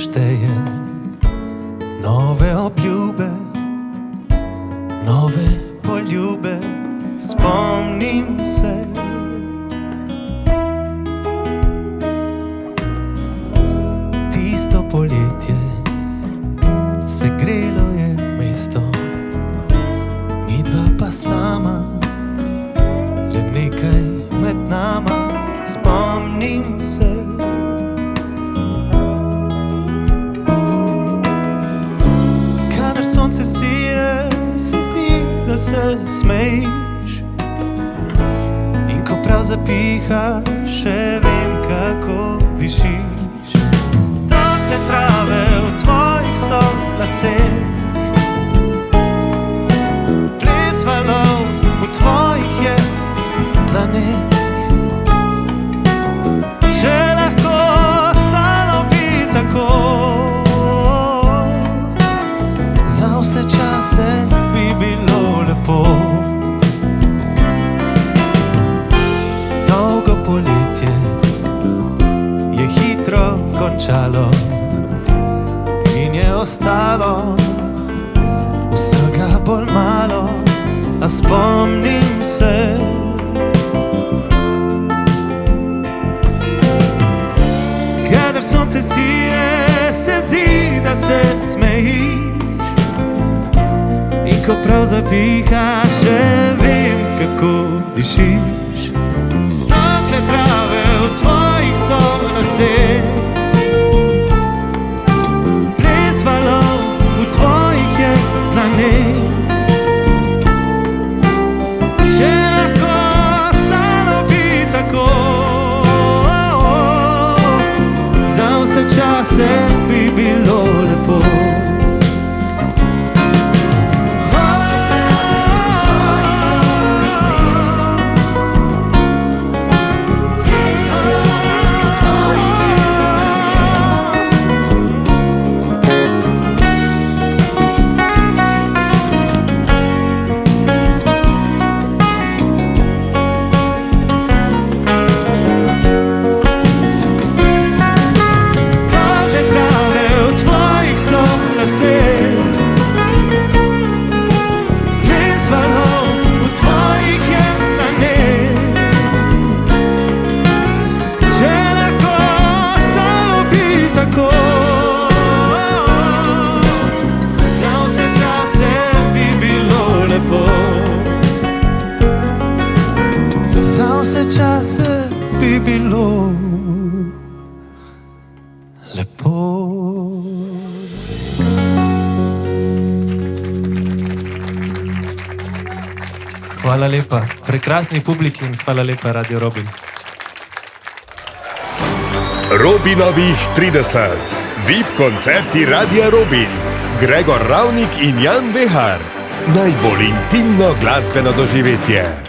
šteje. Nove obljube, nove poljube, spomnim se. Tisto poletje, segrelo je mesto, midva pa sama, le nekaj med nama, spomnim se. Kadar sonce sije, se zdi, da se smejiš, in ko prav zapiha, še vem, kako dišiš. Tople trave v tvojih laseh, ples valov v tvojih je dlaneh. Če lahko ostalo bi tako, za vse čase bi bilo lepo. Dolgo poletje je hitro končalo in je ostalo vsega bolj malo, a spomnim se. Kadar sonce sije, se zdi, da se smejiš, in ko prav zapiha, še vem, kako dišiš. Tople trave v tvojih laseh, ples valov v tvojih je dlaneh. Če lahko ostalo bi tako, za vse čase bi bilo lepo. Čase bi bilo lepo. Hvala lepa prekrasni publiki in hvala lepa Radiu Robin. Robinovih 30. VIP koncerti Radia Robin. Gregor Ravnik in Jan Vehar. Najbolj intimno glasbeno doživetje.